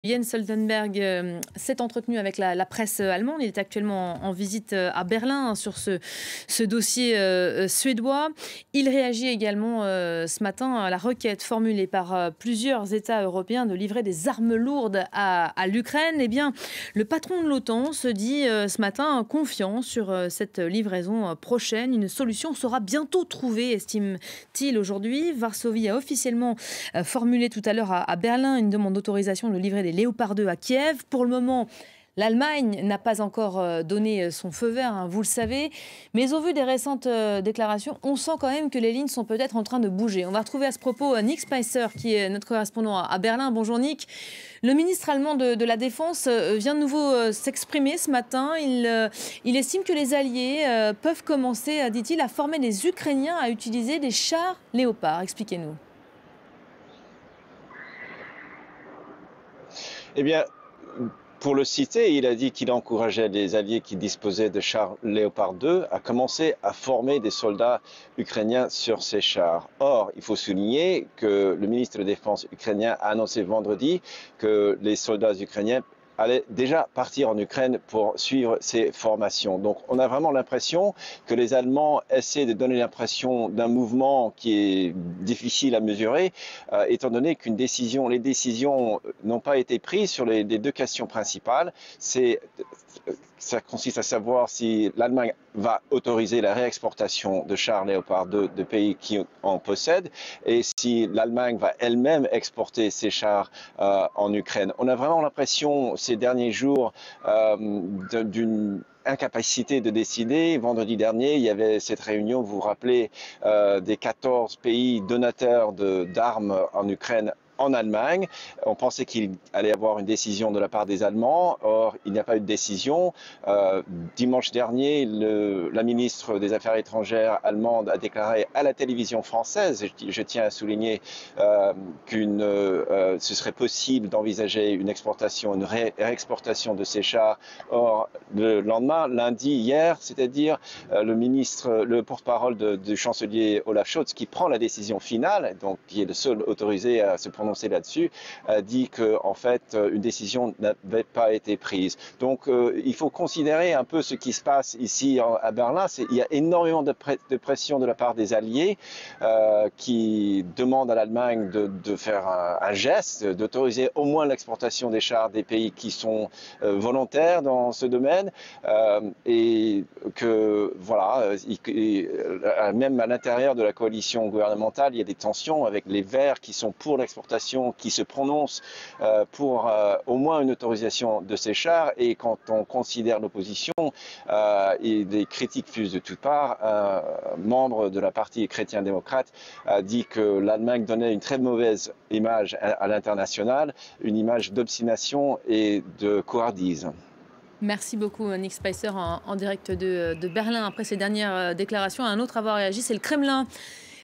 Jens Stoltenberg s'est entretenu avec la presse allemande. Il est actuellement en visite à Berlin sur ce dossier suédois. Il réagit également ce matin à la requête formulée par plusieurs États européens de livrer des armes lourdes à l'Ukraine. Eh bien, le patron de l'OTAN se dit ce matin confiant sur cette livraison prochaine. Une solution sera bientôt trouvée, estime-t-il aujourd'hui. Varsovie a officiellement formulé tout à l'heure à Berlin une demande d'autorisation de livrer des Léopard 2 à Kiev. Pour le moment, l'Allemagne n'a pas encore donné son feu vert, hein, vous le savez. Mais au vu des récentes déclarations, on sent quand même que les lignes sont peut-être en train de bouger. On va retrouver à ce propos Nick Spicer, qui est notre correspondant à Berlin. Bonjour Nick. Le ministre allemand de la Défense vient de nouveau s'exprimer ce matin. Il estime que les Alliés peuvent commencer, dit-il, à former les Ukrainiens à utiliser des chars Léopard. Expliquez-nous. Eh bien, pour le citer, il a dit qu'il encourageait les alliés qui disposaient de chars Léopard 2 à commencer à former des soldats ukrainiens sur ces chars. Or, il faut souligner que le ministre de la Défense ukrainien a annoncé vendredi que les soldats ukrainiens allaient déjà partir en Ukraine pour suivre ces formations. Donc on a vraiment l'impression que les Allemands essaient de donner l'impression d'un mouvement qui est difficile à mesurer, étant donné qu'une décision, les décisions n'ont pas été prises sur les deux questions principales. Ça consiste à savoir si l'Allemagne va autoriser la réexportation de chars Léopard 2 de pays qui en possèdent et si l'Allemagne va elle-même exporter ces chars en Ukraine. On a vraiment l'impression ces derniers jours d'une incapacité de décider. Vendredi dernier, il y avait cette réunion, vous vous rappelez, des 14 pays donateurs d'armes en Ukraine en Allemagne. On pensait qu'il allait y avoir une décision de la part des Allemands. Or, il n'y a pas eu de décision. Dimanche dernier, la ministre des Affaires étrangères allemande a déclaré à la télévision française, je tiens à souligner ce serait possible d'envisager une exportation, une réexportation de ces chars. Or, le lendemain, lundi, hier, c'est-à-dire le porte-parole du chancelier Olaf Scholz, qui prend la décision finale, donc qui est le seul autorisé à se prononcer là-dessus, a dit que en fait une décision n'avait pas été prise. Donc il faut considérer un peu ce qui se passe ici à Berlin. Il y a énormément de pression de la part des alliés qui demandent à l'Allemagne de faire un geste, d'autoriser au moins l'exportation des chars des pays qui sont volontaires dans ce domaine et que voilà, même à l'intérieur de la coalition gouvernementale, il y a des tensions avec les Verts qui sont pour l'exportation, qui se prononcent pour au moins une autorisation de ces chars. Et quand on considère l'opposition et des critiques fusent de toutes parts, un membre de la partie chrétien-démocrate a dit que l'Allemagne donnait une très mauvaise image à l'international, une image d'obstination et de couardise. Merci beaucoup, Nick Spicer, en direct de Berlin. Après ces dernières déclarations, un autre à avoir réagi, c'est le Kremlin